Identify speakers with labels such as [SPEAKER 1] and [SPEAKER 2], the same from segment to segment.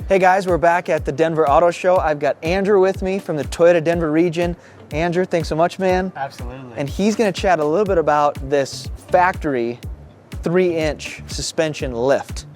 [SPEAKER 1] Hey guys, we're back at the Denver Auto Show. I've got Andrew with me from the Toyota Denver region. Andrew, thanks so much, man.
[SPEAKER 2] Absolutely.
[SPEAKER 1] And he's gonna chat a little bit about this factory 3-inch suspension lift.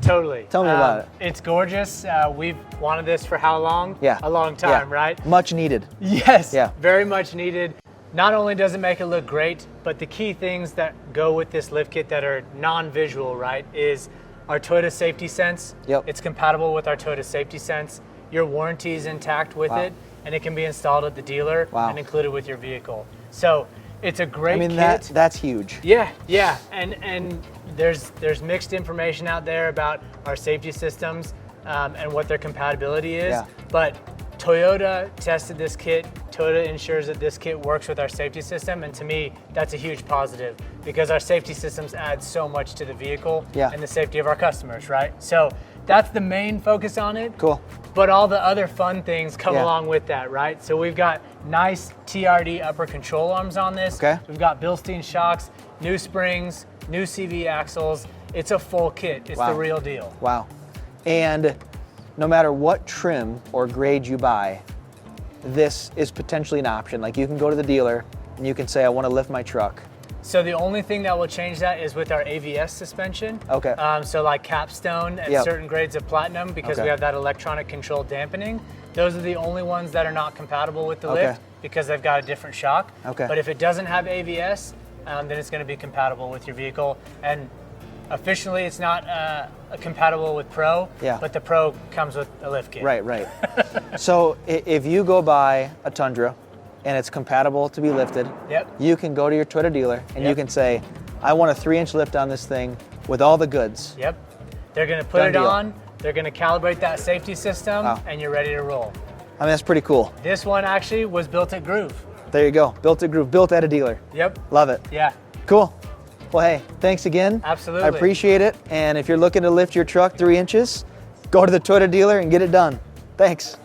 [SPEAKER 2] Totally.
[SPEAKER 1] Tell me about it.
[SPEAKER 2] It's gorgeous. We've wanted this for how long?
[SPEAKER 1] Yeah.
[SPEAKER 2] A long time, right?
[SPEAKER 1] Much needed.
[SPEAKER 2] Yes.
[SPEAKER 1] Yeah.
[SPEAKER 2] Very much needed. Not only does it make it look great, but the key things that go with this lift kit that are non-visual, right, is our Toyota Safety Sense.
[SPEAKER 1] Yep.
[SPEAKER 2] It's compatible with our Toyota Safety Sense. Your warranty is intact with it, and it can be installed at the dealer and included with your vehicle. So it's a great kit.
[SPEAKER 1] That's huge.
[SPEAKER 2] Yeah, yeah, and there's mixed information out there about our safety systems and what their compatibility is.
[SPEAKER 1] Yeah.
[SPEAKER 2] But Toyota tested this kit. Toyota ensures that this kit works with our safety system, and to me, that's a huge positive because our safety systems add so much to the vehicle and the safety of our customers, right? So that's the main focus on it.
[SPEAKER 1] Cool.
[SPEAKER 2] But all the other fun things come along with that, right? So we've got nice TRD upper control arms on this.
[SPEAKER 1] Okay.
[SPEAKER 2] We've got Bilstein shocks, new springs, new CV axles. It's a full kit. It's the real deal.
[SPEAKER 1] Wow. And no matter what trim or grade you buy, this is potentially an option. Like you can go to the dealer and you can say, I want to lift my truck.
[SPEAKER 2] So the only thing that will change that is with our AVS suspension.
[SPEAKER 1] Okay.
[SPEAKER 2] So like Capstone and certain grades of Platinum, because we have that electronic control dampening, those are the only ones that are not compatible with the lift because they've got a different shock.
[SPEAKER 1] Okay.
[SPEAKER 2] But if it doesn't have AVS, then it's going to be compatible with your vehicle. And officially it's not compatible with Pro, but the Pro comes with a lift kit.
[SPEAKER 1] Right, right. So if you go buy a Tundra and it's compatible to be lifted, you can go to your Toyota dealer and you can say, I want a 3-inch lift on this thing with all the goods.
[SPEAKER 2] Yep. They're going to put it on, they're going to calibrate that safety system, and you're ready to roll.
[SPEAKER 1] I mean, that's pretty cool.
[SPEAKER 2] This one actually was built at Groove.
[SPEAKER 1] There you go. Built at Groove, built at a dealer.
[SPEAKER 2] Yep.
[SPEAKER 1] Love it.
[SPEAKER 2] Yeah.
[SPEAKER 1] Cool. Well, hey, thanks again.
[SPEAKER 2] Absolutely.
[SPEAKER 1] I appreciate it. And if you're looking to lift your truck 3 inches, go to the Toyota dealer and get it done. Thanks.